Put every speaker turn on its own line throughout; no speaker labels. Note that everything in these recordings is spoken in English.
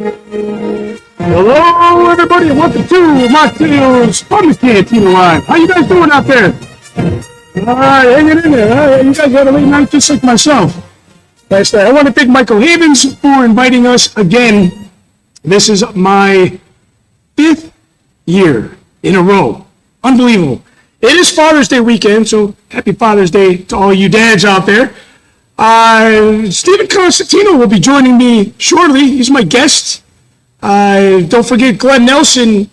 Hello, everybody, and welcome to Machtails from the Cantina Live. How you guys doing out there? All right, hanging in there. You guys had a late night just like myself. Last night. I want to thank Michael Havens for inviting us again. This is my 5th year in a row. Unbelievable. It is Father's Day weekend, so happy Father's Day to all you dads out there. Stephen Constantino will be joining me shortly. He's my guest. Don't forget, Glenn Nelson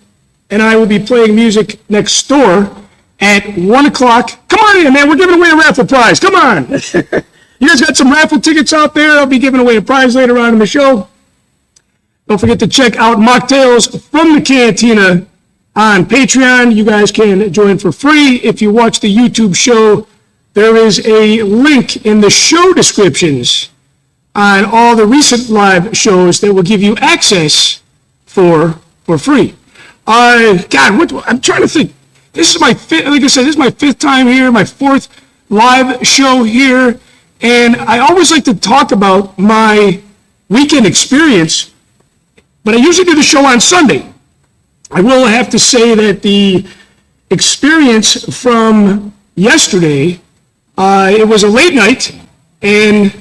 and I will be playing music next door at 1 o'clock. Come on in, man. We're giving away a raffle prize. Come on. You guys got some raffle tickets out there. I'll be giving away a prize later on in the show. Don't forget to check out Machtails from the Cantina on Patreon. You guys can join for free. If you watch the YouTube show, there is a link in the show descriptions on all the recent live shows that will give you access for free. God, I'm trying to think. This is my fifth, like I said, this is my 5th time here, my 4th live show here, and I always like to talk about my weekend experience, but I usually do the show on Sunday. I will have to say that the experience from yesterday, it was a late night, and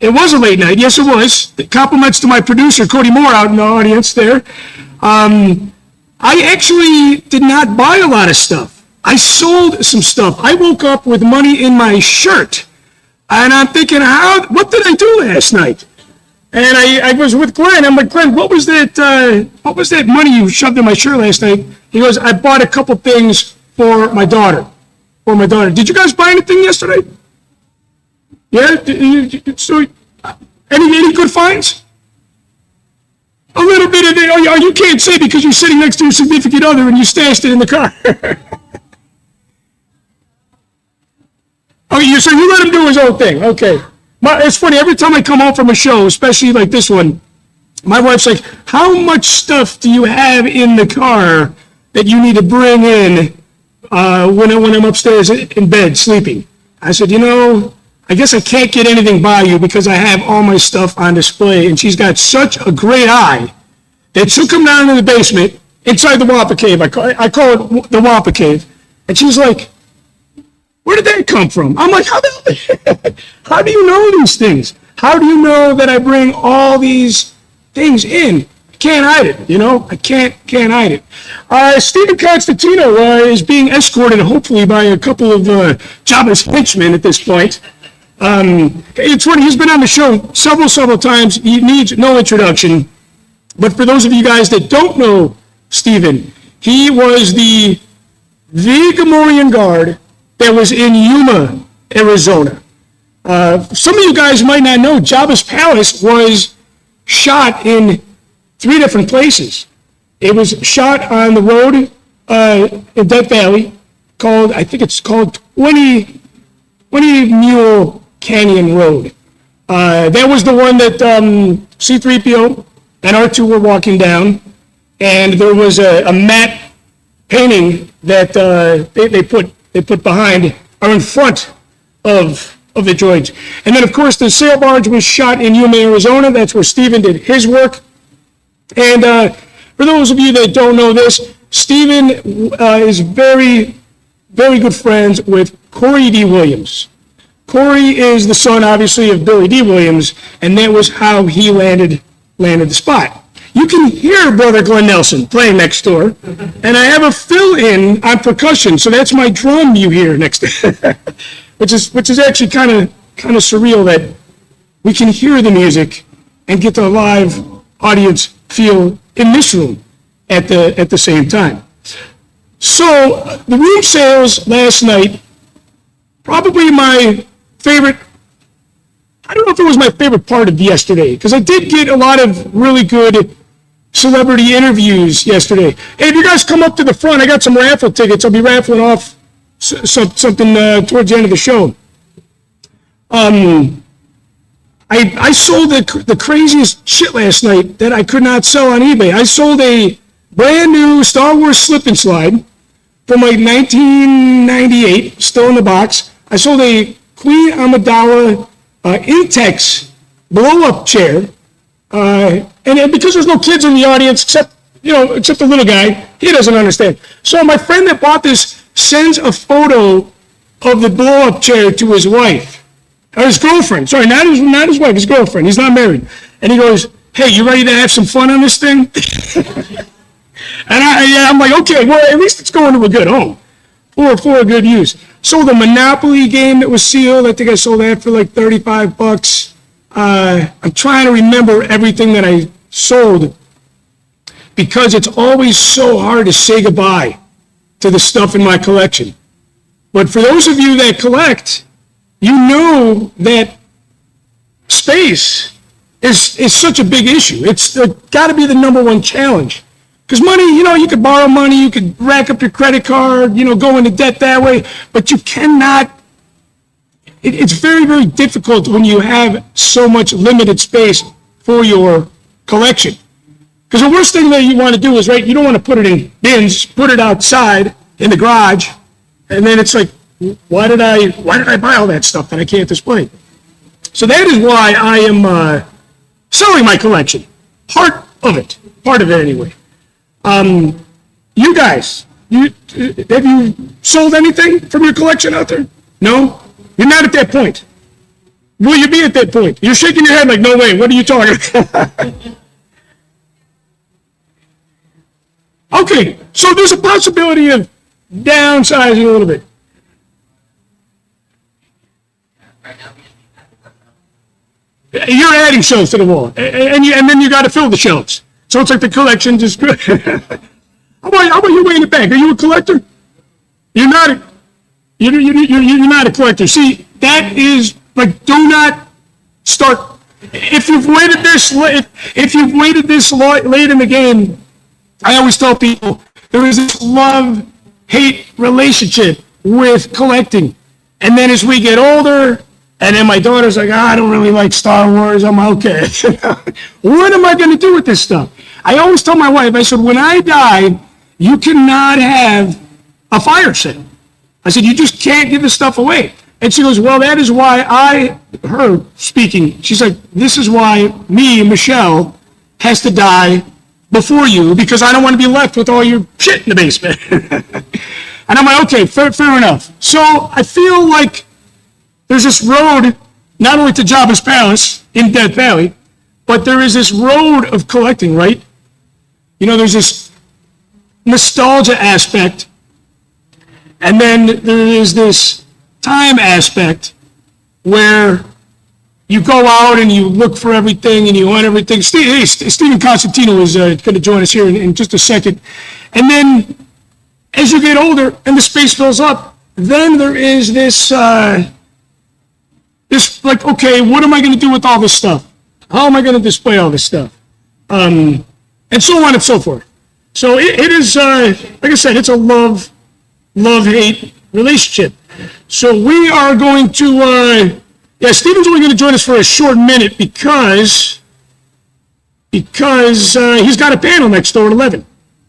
it was a late night. Yes, it was. Compliments to my producer, Cody Moore, out in the audience there. I actually did not buy a lot of stuff. I sold some stuff. I woke up with money in my shirt, and I'm thinking, what did I do last night? And I was with Glenn. I'm like, Glenn, what was that money you shoved in my shirt last night? He goes, I bought a couple things for my daughter. Did you guys buy anything yesterday? Yeah? So, any good finds? A little bit of it. You can't say because you're sitting next to your significant other and you stashed it in the car. So you let him do his own thing. Okay. It's funny. Every time I come home from a show, especially like this one, my wife's like, how much stuff do you have in the car that you need to bring in when I'm upstairs in bed sleeping? I said, I guess I can't get anything by you because I have all my stuff on display. And she's got such a great eye that she'll come down in the basement inside the Wampa Cave. I call it the Wampa Cave. And she's like, where did that come from? I'm like, how do you know these things? How do you know that I bring all these things in? I can't hide it, I can't hide it. Stephen Constantino is being escorted, hopefully, by a couple of Jabba's henchmen at this point. It's funny, he's been on the show several times. He needs no introduction. But for those of you guys that don't know Stephen, he was the Gamorrean guard that was in Yuma, Arizona. Some of you guys might not know, Jabba's palace was shot in 3 different places. It was shot on the road in Death Valley, I think it's called 20 Mule Canyon Road. That was the one that C-3PO and R2 were walking down, and there was a matte painting that they put behind or in front of the droids. And then, of course, the sail barge was shot in Yuma, Arizona. That's where Stephen did his work. And for those of you that don't know this, Stephen is very, very good friends with Corey D. Williams. Corey is the son, obviously, of Billy D. Williams, and that was how he landed the spot. You can hear Brother Glenn Nelson playing next door, and I have a fill-in on percussion, so that's my drum you hear next to which is actually kind of surreal that we can hear the music and get the live audience feel in this room at the same time. So the room sales last night, probably my favorite. I don't know if it was my favorite part of yesterday, because I did get a lot of really good celebrity interviews yesterday. Hey, if you guys come up to the front, I got some raffle tickets. I'll be raffling off something towards the end of the show. I sold the craziest shit last night that I could not sell on eBay. I sold a brand new Star Wars slip and slide from like 1998, still in the box. I sold a Queen Amidala Intex blow-up chair And because there's no kids in the audience except the little guy, he doesn't understand. So my friend that bought this sends a photo of the blow-up chair to his wife, or his girlfriend. Sorry, not his wife, his girlfriend. He's not married. And he goes, "Hey, you ready to have some fun on this thing?" And I'm like, okay, well, at least it's going to a good home for a good use. So the Monopoly game that was sealed, I think I sold that for like $35. I'm trying to remember everything that I sold because it's always so hard to say goodbye to the stuff in my collection. But for those of you that collect, you know that space is such a big issue. It's got to be the number one challenge. Because money, you could borrow money, you could rack up your credit card, go into debt that way, but you cannot, it's very, very difficult when you have so much limited space for your collection. Because the worst thing that you want to do is, right, you don't want to put it in bins, put it outside in the garage, and then it's like, why did I buy all that stuff that I can't display? So that is why I am selling my collection. Part of it anyway. You guys, have you sold anything from your collection out there? No? You're not at that point. Will you be at that point? You're shaking your head like, no way, what are you talking about? Okay, so there's a possibility of downsizing a little bit. You're adding shelves to the wall, and then you got to fill the shelves. So it's like the collection just. How about you way in the back? Are you a collector? You're not. You're not a collector. See, that is like, do not start. If you've waited this late in the game, I always tell people there is this love-hate relationship with collecting, and then as we get older. And then my daughter's like, I don't really like Star Wars. I'm okay. What am I going to do with this stuff? I always tell my wife, I said, when I die, you cannot have a fire sale. I said, you just can't give this stuff away. And she goes, well, that is why her speaking, she's like, this is why me, Michelle, has to die before you because I don't want to be left with all your shit in the basement. And I'm like, okay, fair enough. So I feel like there's this road, not only to Jabba's Palace in Death Valley, but there is this road of collecting, right? There's this nostalgia aspect, and then there is this time aspect where you go out and you look for everything and you want everything. Stephen Constantino is going to join us here in just a second. And then as you get older and the space fills up, then there is this... It's like, okay, what am I going to do with all this stuff? How am I going to display all this stuff? And so on and so forth. So it is, like I said, it's a love-hate relationship. So we are going to, Stephen's only going to join us for a short minute because he's got a panel next door at 11.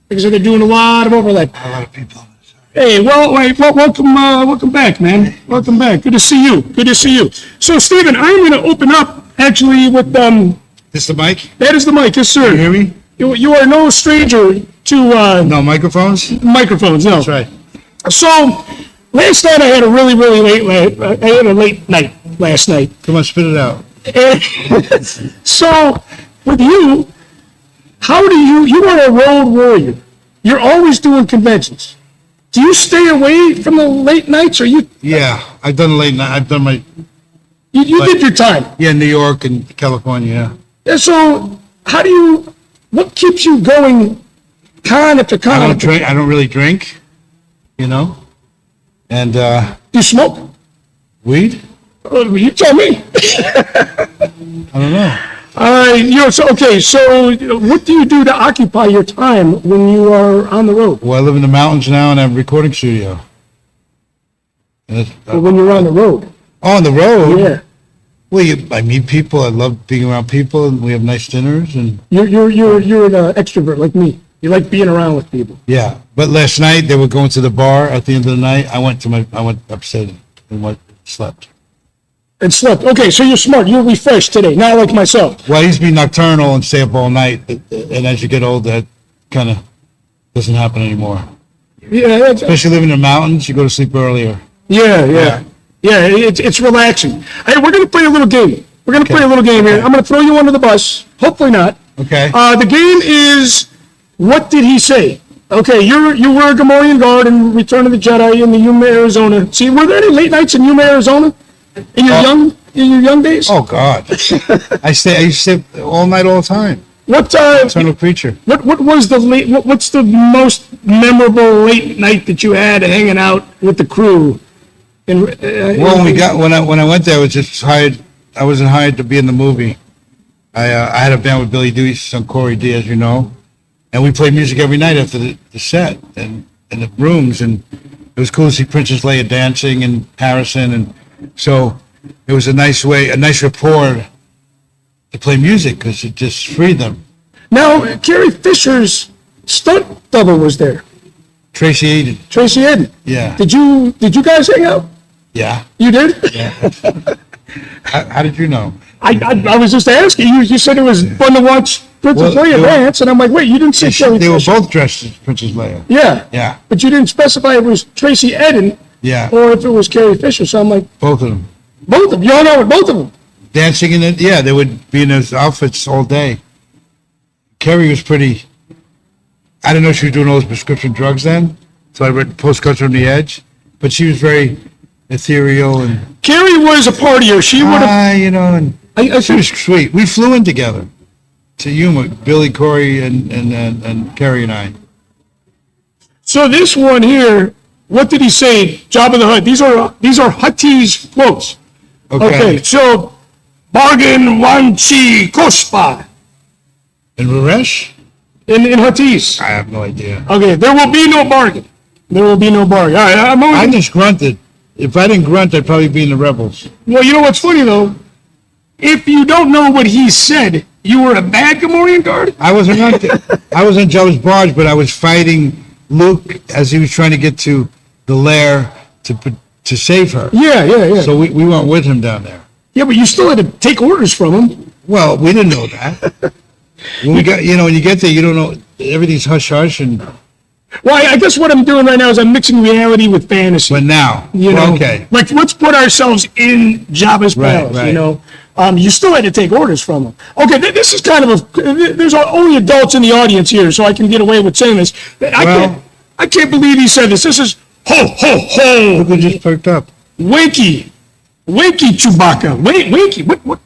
Because they're doing a lot of overlap.
A lot of people.
Hey, welcome back, man. Welcome back. Good to see you. So, Stephen, I'm going to open up, actually, with...
This the mic?
That is the mic, yes, sir.
Can you hear me?
You are no stranger to...
No microphones?
Microphones, no.
That's right.
So, last night I had a really, really late night last night.
Come on, spit it out.
And so, with you, you are a road warrior. You're always doing conventions. Do you stay away from the late nights, or you?
Yeah, I've done late night. I've done my.
You did your time.
Yeah, New York and California.
Yeah. So what keeps you going con after con?
I don't drink. I don't really drink, and
do you smoke?
Weed?
You tell me.
I don't know.
So what do you do to occupy your time when you are on the road?
Well, I live in the mountains now, and I have a recording studio.
When you're on the road?
Oh, on the road?
Yeah.
Well, I meet people. I love being around people, and we have nice dinners. And
you're an extrovert like me. You like being around with people.
Yeah, but last night they were going to the bar. At the end of the night, I went upstairs and slept.
And slept. Okay, so you're smart. You're refreshed today, not like myself.
Well, I used to be nocturnal and stay up all night, and as you get older, that kind of doesn't happen anymore.
Yeah,
Especially living in the mountains, you go to sleep earlier.
yeah. It's relaxing. Hey, we're gonna play a little game. We're gonna play a little game here. I'm gonna throw you under the bus. Hopefully not.
Okay.
The game is, what did he say? Okay, you were a Gamorrean guard in Return of the Jedi in the Yuma, Arizona. See, were there any late nights in Yuma, Arizona? In your young days?
Oh God. I used to stay all night, all the time.
What
Eternal creature.
what was the late? What's the most memorable late night that you had hanging out with the crew?
Well, when I went there, I was just hired. I wasn't hired to be in the movie. I had a band with Billy Dewey's son Corey D, as you know, and we played music every night after the set and in the rooms, and it was cool to see Princess Leia dancing and Harrison, and so it was a nice rapport to play music because it just freed them.
Now, Carrie Fisher's stunt double was there.
Tracy Eden. Yeah.
Did you guys hang out?
Yeah.
You did?
Yeah. How did you know?
I was just asking. You said it was fun to watch Princess Leia dance, and I'm like, wait, you didn't say Carrie
They were
Fisher.
both dressed as Princess Leia.
Yeah.
Yeah.
But you didn't specify if it was Tracy Eden
Yeah.
or if it was Carrie Fisher. So I'm like,
Both of them.
both of them. You hung out with both of them.
Dancing in it, yeah, they would be in those outfits all day. Carrie was pretty, I don't know if she was doing all those prescription drugs then, so I read Postcards from the Edge, but she was very ethereal and,
Carrie was a partier. She would have.
and she was sweet. We flew in together to Yuma, Billy, Corey, and Carrie and I.
So this one here, what did he say? Jabba the Hutt. These are Huttese quotes. Okay, so bargain wanchi kospa
And Raresh?
in Huttese.
I have no idea.
Okay, there will be no bargain. There will be no bargain. All right,
I just grunted. If I didn't grunt, I'd probably be in the Rebels.
Well, you know what's funny though? If you don't know what he said, you were a bad Gamorrean guard.
I wasn't on Jabba's barge, but I was fighting Luke as he was trying to get to the lair to save her.
Yeah.
So we went with him down there.
Yeah, but you still had to take orders from him.
Well, we didn't know that. When when you get there, you don't know. Everything's hush hush, and
Well, I guess what I'm doing right now is I'm mixing reality with fantasy.
but now, okay.
Like, let's put ourselves in Jabba's palace,
right.
You still had to take orders from him. Okay, this is kind of there's only adults in the audience here, so I can get away with saying this. I can't believe he said this. This is ho, ho, ho.
Look who just perked up.
Winky Chewbacca. Winky, what?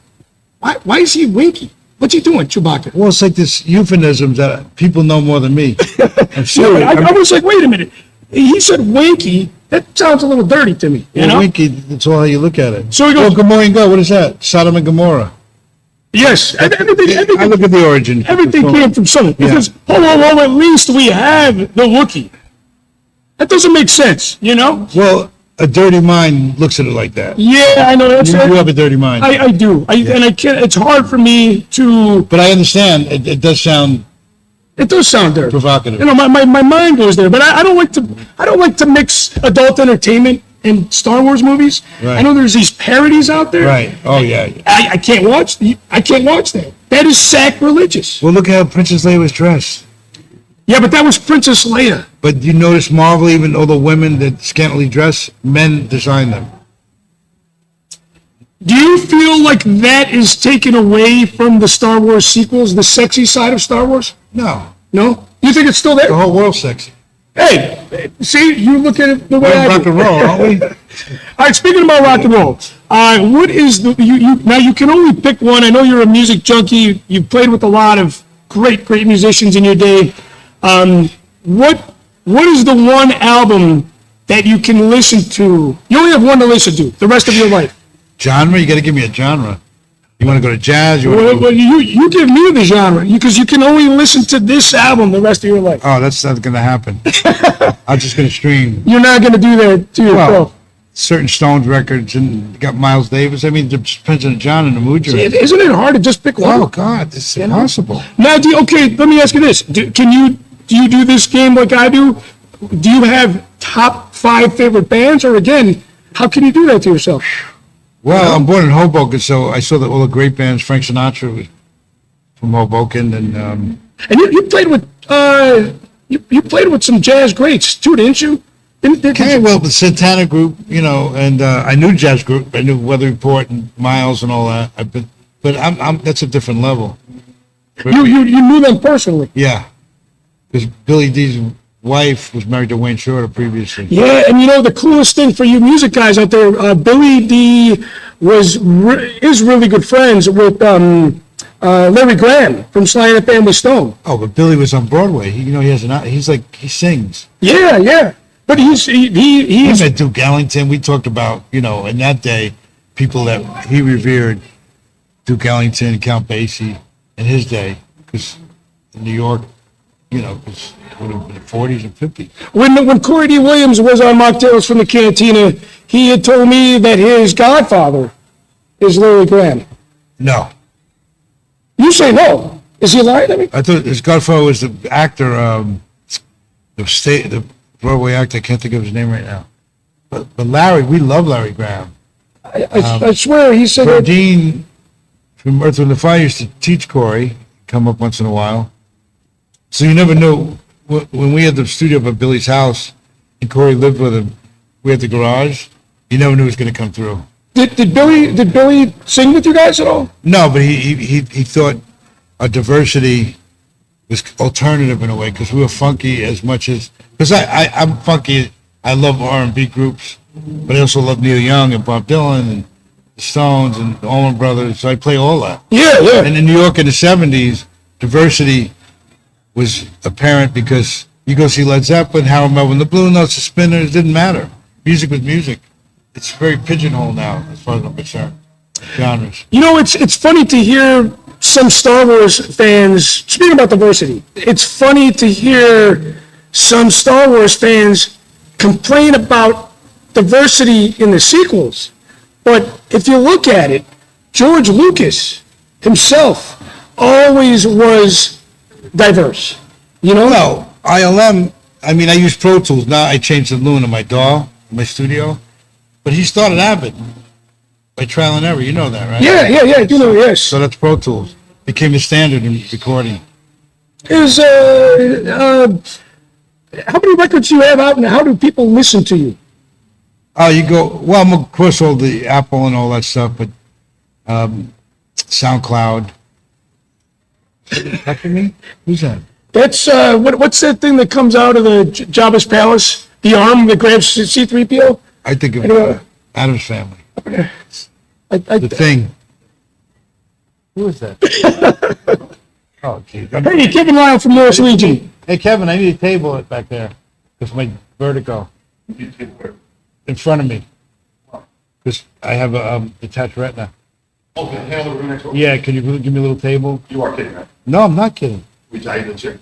Why is he winky? What's he doing, Chewbacca?
Well, it's like this euphemism that people know more than me. I'm
Yeah,
serious.
I was like, wait a minute. He said winky. That sounds a little dirty to me. You know?
Winky, that's all how you look at it.
So he goes,
Gomorrah God, what is that? Sodom and Gomorrah.
yes. Everything,
I look at the origin.
everything came from something. Because, oh, at least we have the Wookiee. That doesn't make sense, you know?
Well, a dirty mind looks at it like that.
Yeah, I know. That's
You have a dirty mind.
I do. And I can't, it's hard for me to,
But I understand. It does sound
it does sound dirty.
provocative.
You know, my mind goes there, but I don't like to mix adult entertainment and Star Wars movies.
Right.
I know there's these parodies out there.
Right. Oh, yeah.
I can't watch that. That is sacrilegious.
Well, look at how Princess Leia was dressed.
Yeah, but that was Princess Leia.
But you notice Marvel, even though the women that scantily dress, men design them.
Do you feel like that is taken away from the Star Wars sequels, the sexy side of Star Wars?
No.
No? You think it's still there?
The whole world's sexy.
Hey, see, you look at it the way
We're
I
in rock
do.
and roll, aren't we?
All right, speaking about rock and roll, what is now you can only pick one. I know you're a music junkie. You've played with a lot of great musicians in your day. What is the one album that you can listen to? You only have one to listen to the rest of your life.
Genre? You got to give me a genre. You want to go to jazz? You want to
Well, you give me the genre because you can only listen to this album the rest of your life.
Oh, that's not going to happen. I'm just going to stream.
You're not going to do that to yourself.
Well, certain Stones records and you got Miles Davis. I mean, it depends on the genre and the mood you're in.
Isn't it hard to just pick one?
Oh, God, this is impossible.
Now, okay, let me ask you this. Do you do this game like I do? Do you have top 5 favorite bands? Or again, how can you do that to yourself?
Well, I'm born in Hoboken, so I saw all the great bands. Frank Sinatra was from Hoboken, and
And you played with you played with some jazz greats too, didn't you?
Well, the Santana group, and I knew jazz group. I knew Weather Report and Miles and all that. But I'm that's a different level.
You knew them personally.
Yeah, because Billy D's wife was married to Wayne Shorter previously.
Yeah, and the coolest thing for you music guys out there, Billy D is really good friends with Larry Graham from Sly and the Family Stone.
Oh, but Billy was on Broadway. He he sings.
Yeah. But he's
met Duke Ellington. We talked about, in that day, people that he revered, Duke Ellington, Count Basie, in his day, because in New York, because it would have been the 40s and 50s.
When Corey D. Williams was on Machtails from the Cantina, he had told me that his godfather is Larry Graham.
No.
You say no. Is he lying to me?
I thought his godfather was the actor, the Broadway actor. I can't think of his name right now. But Larry, we love Larry Graham.
I swear he said that.
Dean from Earth, Wind & Fire used to teach Corey, come up once in a while. So you never knew. When we had the studio up at Billy's house and Corey lived with him, we had the garage, you never knew he was going to come through.
Did Billy sing with you guys at all?
No, but he thought our diversity was alternative in a way, because we were funky as much as, because I'm funky. I love R&B groups, but I also love Neil Young and Bob Dylan and the Stones and the Allman Brothers. So I play all that.
Yeah.
And in New York in the 70s, diversity was apparent, because you go see Led Zeppelin, Harold Melvin, the Blue Notes, the Spinners, it didn't matter. Music was music. It's very pigeonholed now, as far as I'm concerned. Genres.
It's funny to hear some Star Wars fans, speaking about diversity, it's funny to hear some Star Wars fans complain about diversity in the sequels. But if you look at it, George Lucas himself always was diverse.
Well, ILM, I use Pro Tools. Now I changed the loon in my DAW, in my studio. But he started Avid by trial and error. You know that, right?
Yeah, yes.
So that's Pro Tools. Became the standard in recording.
How many records do you have out, and how do people listen to you?
Oh, I'm of course all the Apple and all that stuff, but SoundCloud. Texting me? Who's that?
That's, what's that thing that comes out of the Jabba's palace? The arm that grabs C-3PO?
I think of Adam's Family. The Thing. Who is that? Oh, geez.
Hey, Kevin Lyle from Norris Legion.
Hey, Kevin, I need a table back there. Because my vertigo. In front of me. Because I have a detached retina.
Okay, handle the room next door.
Yeah, can you give me a little table?
You are kidding, right?
No, I'm not kidding.
We tell you the chair.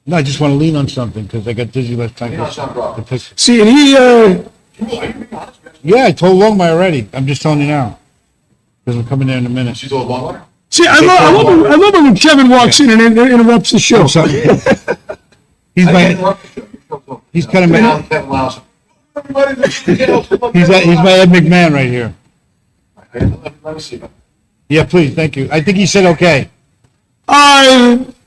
No, I just want to lean on something because I got dizzy last time.
Lean on something, bro.
The picture.
See, and
Are you being honest, man?
Yeah, I told Longmire already. I'm just telling you now. Because we're coming there in a minute.
She's old one.
see, I love it when Kevin walks in and interrupts the show.
He's kind of my,
Kevin Lawson. Everybody,
he's my Ed McMahon right here.
Let me see.
Yeah, please, thank you. I think he said okay.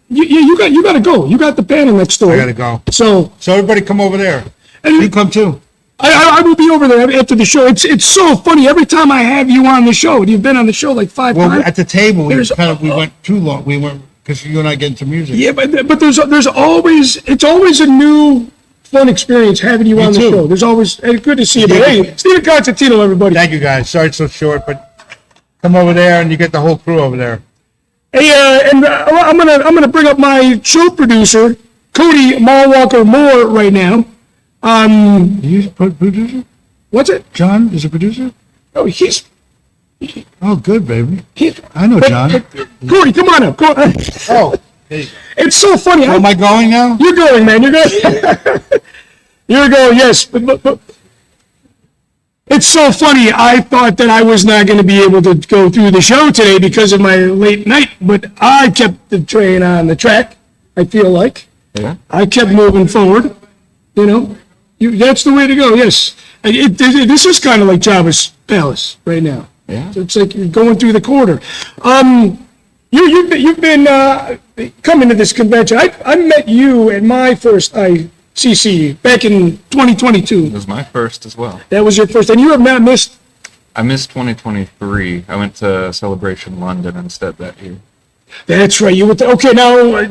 You got to go. You got the panel next door.
I gotta go.
So
everybody come over there.
And-
You come too.
I will be over there after the show. It's so funny. Every time I have you on the show, you've been on the show like 5
Well,
times.
at the table, we
There's-
went too long. We went, because you and I get into music.
Yeah, but there's always, it's always a new fun experience having you on the
too.
show. There's always, good to see you. But hey, Stephen Constantino, everybody.
Thank you, guys. Sorry it's so short, but come over there and you get the whole crew over there.
Hey, I'm gonna bring up my show producer, Cody Mallwalker Moore, right now.
You producer?
What's it?
John is a producer?
Oh, he's
Oh, good, baby.
he's.
I know John.
Cody, come on up. Go.
Oh, hey.
It's so funny.
Am I going now?
You're going, man. You're going. You're going. Yes, but it's so funny. I thought that I was not going to be able to go through the show today because of my late night, but I kept the train on the track. I feel like I kept moving forward. That's the way to go. Yes, this is kind of like Jabba's palace right now.
Yeah.
So it's like you're going through the corridor. You've been coming to this convention. I met you at my first ICCC back in 2022.
It was my first as well.
That was your first, and you have not missed.
I missed 2023. I went to Celebration London instead that year.
That's right. You were okay. Now,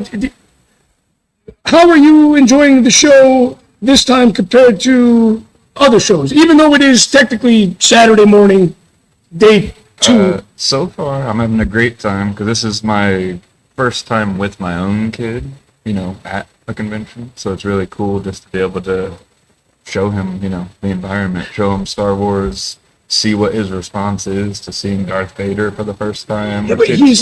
how are you enjoying the show this time compared to other shows? Even though it is technically Saturday morning, day two.
So far, I'm having a great time because this is my first time with my own kid, at a convention. So it's really cool just to be able to show him, the environment, show him Star Wars, see what his response is to seeing Darth Vader for the first time.
Yeah, but he's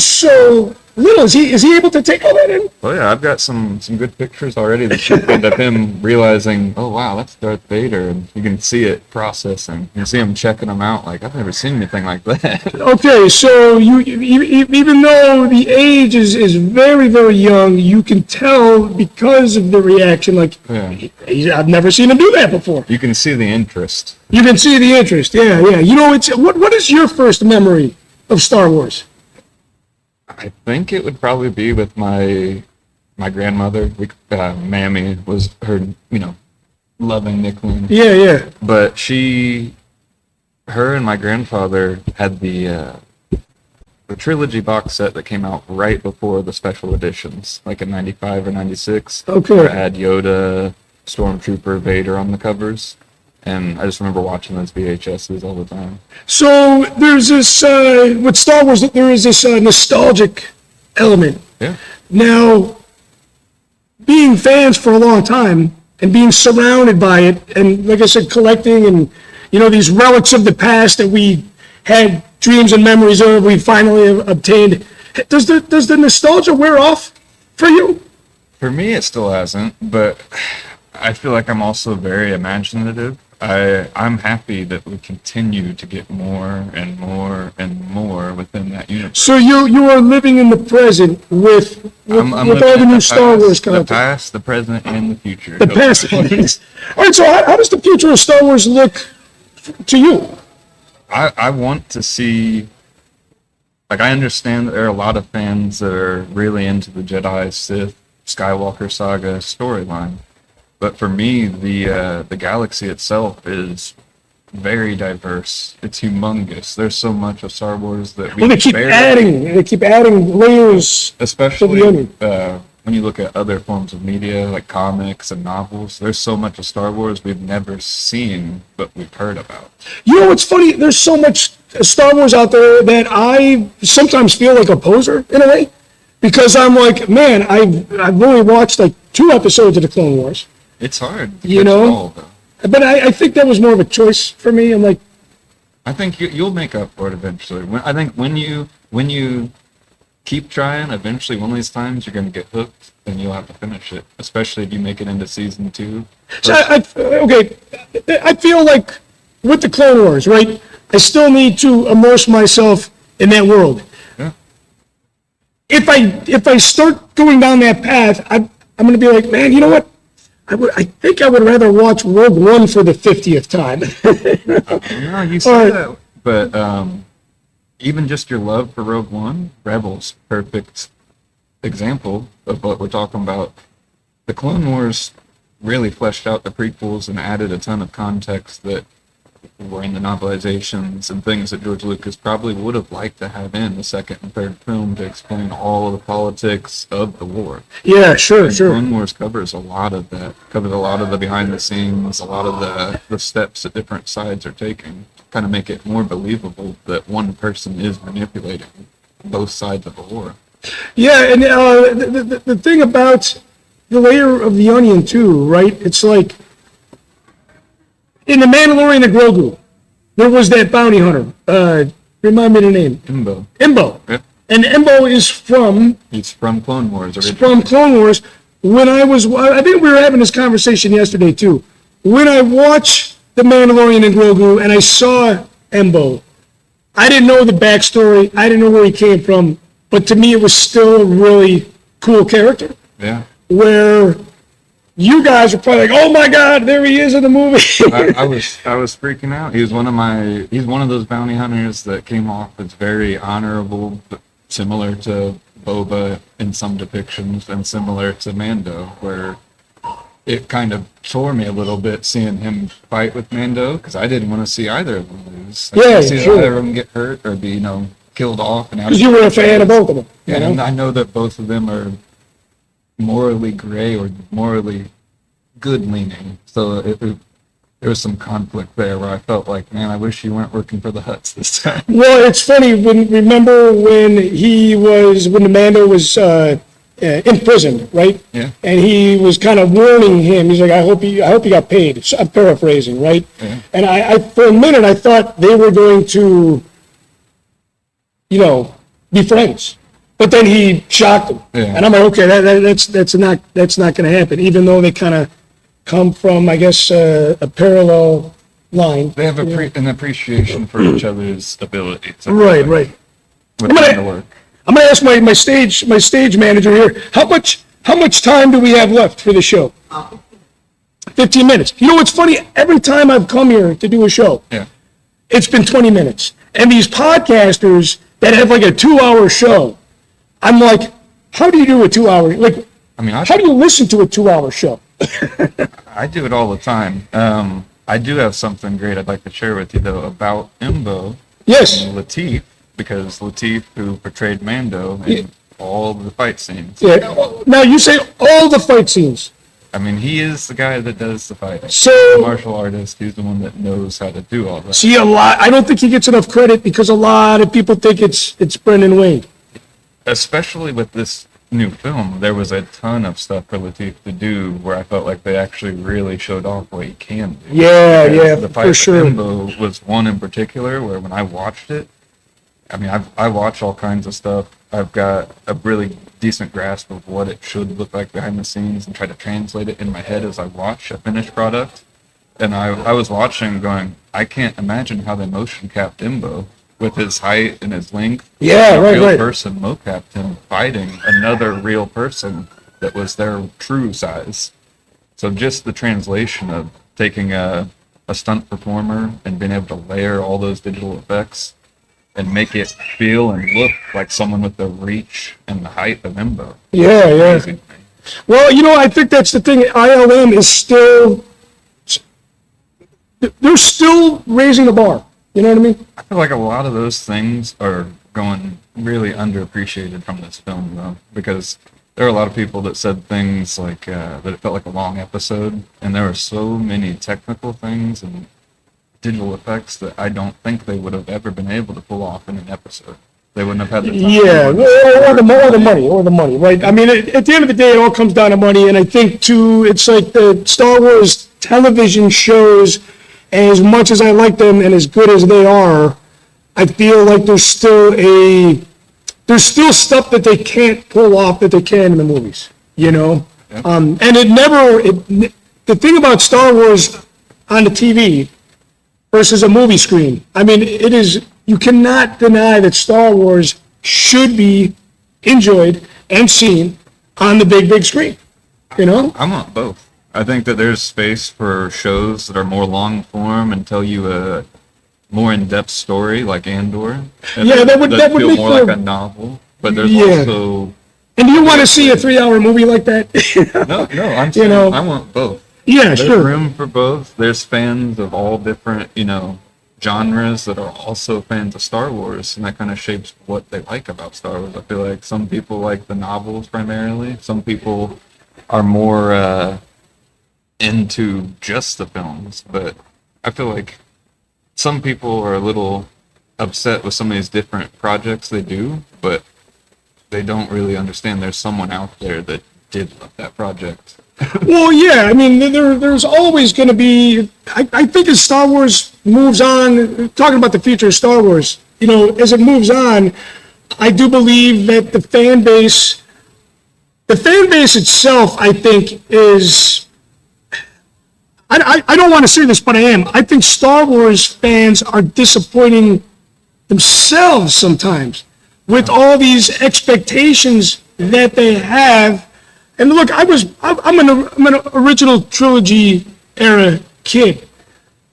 so little. Is he able to take all that in?
Oh yeah, I've got some good pictures already this weekend of him realizing, oh wow, that's Darth Vader, and you can see it processing. You can see him checking them out. Like, I've never seen anything like that.
Okay, so you even though the age is very, very young, you can tell because of the reaction. Like,
Yeah.
I've never seen him do that before.
You can see the interest.
You can see the interest. Yeah. It's what is your first memory of Star Wars?
I think it would probably be with my grandmother. Mammy was her, loving nickname.
Yeah.
But her and my grandfather had the trilogy box set that came out right before the special editions, like in 95 or 96.
Okay.
Where it had Yoda, Stormtrooper, Vader on the covers. And I just remember watching those VHSs all the time.
So there's this, with Star Wars, there is this nostalgic element.
Yeah.
Now, being fans for a long time and being surrounded by it, and like I said, collecting and, these relics of the past that we had dreams and memories of, we finally obtained. Does the nostalgia wear off for you?
For me, it still hasn't, but I feel like I'm also very imaginative. I'm happy that we continue to get more and more and more within that universe.
So you are living in the present with
I'm
all
looking
the
at
new Star Wars
the
content.
past, the present, and the future.
The past. All right, so how does the future of Star Wars look to you?
I want to see, like, I understand that there are a lot of fans that are really into the Jedi, Sith, Skywalker saga storyline. But for me, the galaxy itself is very diverse. It's humongous. There's so much of Star Wars that we
Well, they keep adding layers.
especially
to the onion.
When you look at other forms of media like comics and novels. There's so much of Star Wars we've never seen, but we've heard about.
You know what's funny? There's so much Star Wars out there that I sometimes feel like a poser in a way, because I'm like, man, I've only watched like 2 episodes of the Clone Wars.
It's hard to
You
catch
know?
it all, though.
But I think that was more of a choice for me. I'm like,
I think you'll make up for it eventually. I think when you keep trying, eventually one of these times you're going to get hooked, and you'll have to finish it. Especially if you make it into season 2.
so I feel like with the Clone Wars, right? I still need to immerse myself in that world.
Yeah.
If I start going down that path, I'm going to be like, man, you know what? I think I would rather watch Rogue One for the 50th time.
No, you say that, but even just your love for Rogue One, Rebels, perfect example of what we're talking about. The Clone Wars really fleshed out the prequels and added a ton of context that were in the novelizations and things that George Lucas probably would have liked to have in the second and third film to explain all of the politics of the war.
Yeah, sure.
Clone Wars covers a lot of that. Covers a lot of the behind the scenes, a lot of the steps that different sides are taking. Kind of make it more believable that one person is manipulating both sides of the war.
Yeah, and the thing about the layer of the onion too, right? It's like in The Mandalorian and Grogu, there was that bounty hunter. Remind me the name. Imbo.
Yep.
And Imbo is from
He's from Clone Wars originally.
from Clone Wars. I think we were having this conversation yesterday too. When I watched The Mandalorian and Grogu and I saw Imbo, I didn't know the backstory. I didn't know where he came from. But to me, it was still a really cool character.
Yeah.
Where you guys are probably like, oh my God, there he is in the movie.
I was freaking out. He's one of those bounty hunters that came off as very honorable, but similar to Boba in some depictions, and similar to Mando, where it kind of tore me a little bit seeing him fight with Mando, because I didn't want to see either of them lose. I
Yeah,
didn't see
sure.
either of them get hurt or be, killed off.
Because you were a fan of both of them. You
Yeah, and
know?
I know that both of them are morally gray or morally good leaning. So there was some conflict there where I felt like, man, I wish you weren't working for the Hutts this time.
Well, it's funny, remember when the Mando was imprisoned, right?
Yeah.
And he was kind of warning him. He's like, I hope you got paid. I'm paraphrasing, right?
Yeah.
And I for a minute, I thought they were going to, be friends. But then he shocked him.
Yeah.
And I'm like, okay, that's not going to happen, even though they kind of come from, I guess, a parallel line.
They have an appreciation for each other's abilities.
Right, right.
With
I'm gonna-
the work.
I'm gonna ask my stage manager here, how much time do we have left for the show? 15 minutes. You know what's funny? Every time I've come here to do a show,
Yeah.
it's been 20 minutes. And these podcasters that have like a 2-hour show, I'm like, how do you do a 2-hour? Like,
I mean,
how do you listen to a 2-hour show?
I do it all the time. I do have something great I'd like to share with you, though, about Imbo
Yes.
and Latif, because Latif, who portrayed Mando in all the fight scenes,
Yeah. Now you say all the fight scenes.
I mean, he is the guy that does the fighting.
So-
He's the martial artist. He's the one that knows how to do all that.
See, I don't think he gets enough credit because a lot of people think it's Brendan Wayne.
Especially with this new film, there was a ton of stuff for Latif to do where I felt like they actually really showed off what he can do.
Yeah,
Because
yeah,
the
for
fight with
sure.
Imbo was one in particular where when I watched it, I mean, I watch all kinds of stuff. I've got a really decent grasp of what it should look like behind the scenes and try to translate it in my head as I watch a finished product. And I was watching going, I can't imagine how they motion capped Imbo with his height and his length.
Yeah,
A
right,
real
right.
person mocapped him fighting another real person that was their true size. So just the translation of taking a stunt performer and being able to layer all those digital effects and make it feel and look like someone with the reach and the height of Imbo.
Yeah, yeah.
Amazing to me.
Well, I think that's the thing. ILM is still, they're still raising the bar. You know what I mean?
I feel like a lot of those things are going really underappreciated from this film, though, because there are a lot of people that said things like that it felt like a long episode, and there were so many technical things and digital effects that I don't think they would have ever been able to pull off in an episode. They wouldn't have had the time.
Yeah, or the money, right? I mean, at the end of the day, it all comes down to money, and I think, too, it's like the Star Wars television shows, as much as I like them and as good as they are, I feel like there's still stuff that they can't pull off that they can in the movies,
Yeah.
And the thing about Star Wars on the TV versus a movie screen, I mean, you cannot deny that Star Wars should be enjoyed and seen on the big screen,
I want both. I think that there's space for shows that are more long form and tell you a more in-depth story like Andor. And
Yeah, that would
feel
make
more
for-
like a novel. But there's
Yeah.
also
And do you want to see a 3-hour movie like that?
no. I'm saying
know.
I want both.
Yeah,
There's
sure.
room for both. There's fans of all different, genres that are also fans of Star Wars, and that kind of shapes what they like about Star Wars. I feel like some people like the novels primarily. Some people are more into just the films, but I feel like some people are a little upset with some of these different projects they do, but they don't really understand there's someone out there that did love that project.
Well, yeah, I mean, there's always going to be, I think as Star Wars moves on, talking about the future of Star Wars, as it moves on, I do believe that the fan base itself, I think, is, I don't want to say this, but I am. I think Star Wars fans are disappointing themselves sometimes with all these expectations that they have. And look, I'm an original trilogy era kid.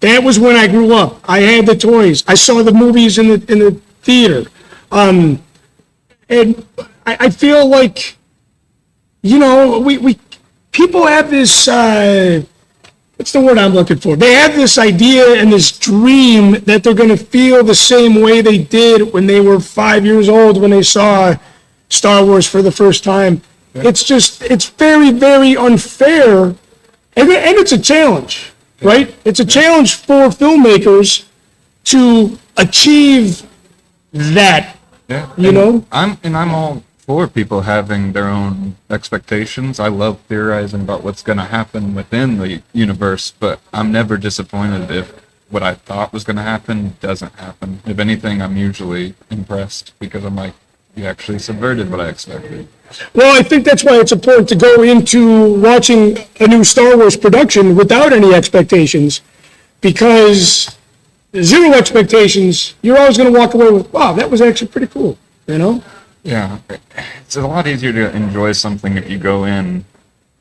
That was when I grew up. I had the toys. I saw the movies in the theater. And I feel like, you know, we people have this, what's the word I'm looking for? They have this idea and this dream that they're going to feel the same way they did when they were 5 years old when they saw Star Wars for the first time. It's very, very unfair. And it's a challenge, right? It's a challenge for filmmakers to achieve that,
Yeah.
you know?
I'm all for people having their own expectations. I love theorizing about what's going to happen within the universe, but I'm never disappointed if what I thought was going to happen doesn't happen. If anything, I'm usually impressed because I'm like, you actually subverted what I expected.
Well, I think that's why it's important to go into watching a new Star Wars production without any expectations, because zero expectations, you're always going to walk away with, wow, that was actually pretty cool, you know?
Yeah, it's a lot easier to enjoy something if you go in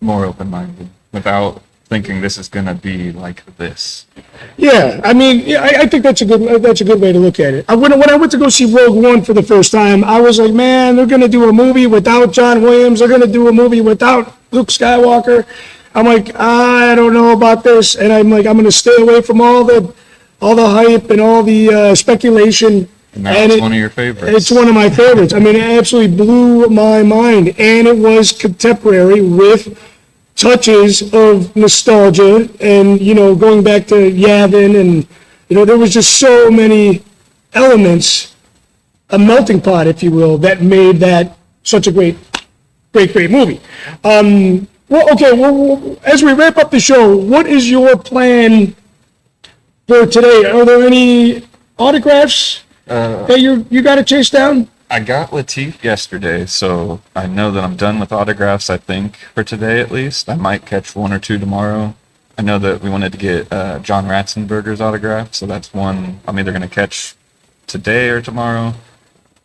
more open-minded without thinking this is going to be like this.
Yeah, I mean, yeah, I think that's a good way to look at it. When I went to go see Rogue One for the first time, I was like, man, they're going to do a movie without John Williams. They're going to do a movie without Luke Skywalker. I'm like, I don't know about this, and I'm like, I'm going to stay away from all the hype and all the speculation.
And now it's one of your favorites.
It's one of my favorites. I mean, it absolutely blew my mind, and it was contemporary with touches of nostalgia and, you know, going back to Yavin, and, you know, there was just so many elements, a melting pot, if you will, that made that such a great movie. Well, okay, well, as we wrap up the show, what is your plan for today? Are there any autographs that you got to chase down?
I got Latif yesterday, so I know that I'm done with autographs, I think, for today at least. I might catch one or two tomorrow. I know that we wanted to get John Ratzenberger's autograph, so that's one I'm either going to catch today or tomorrow.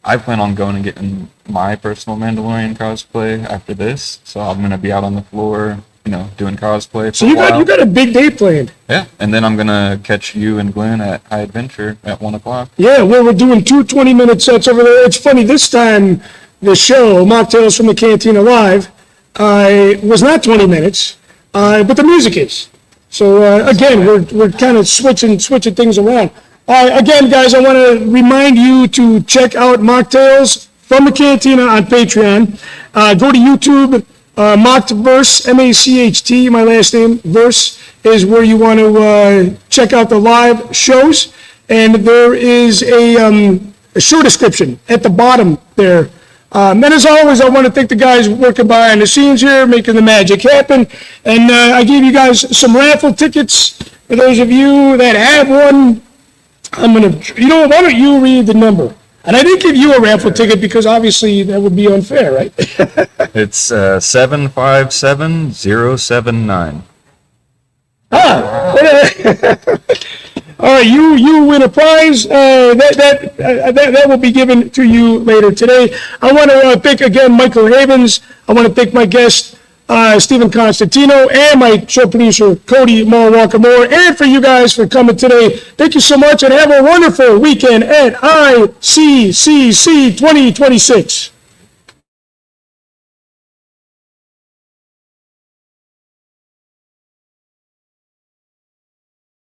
I plan on going and getting my personal Mandalorian cosplay after this, so I'm going to be out on the floor, you know, doing cosplay for
So
a
you
while.
got a big day planned.
Yeah, and then I'm going to catch you and Glenn at High Adventure at 1 o'clock.
Yeah, well, we're doing 2 20-minute sets over there. It's funny, this time the show, Mocktails from the Cantina Live, was not 20 minutes, but the music is. So again, we're kind of switching things around. Again, guys, I want to remind you to check out Mocktails from the Cantina on Patreon. Go to YouTube, Machtverse, M-A-C-H-T, my last name, Verse, is where you want to check out the live shows. And there is a show description at the bottom there. And as always, I want to thank the guys working behind the scenes here, making the magic happen. And I gave you guys some raffle tickets. For those of you that have one, I'm going to, you know, why don't you read the number? And I didn't give you a raffle ticket because obviously that would be unfair, right?
It's 757079.
All right, you win a prize. That will be given to you later today. I want to thank again Michael Havens. I want to thank my guest Stephen Constantino and my show producer Cody Walker Moore, and for you guys for coming today. Thank you so much, and have a wonderful weekend at ICCC 2026.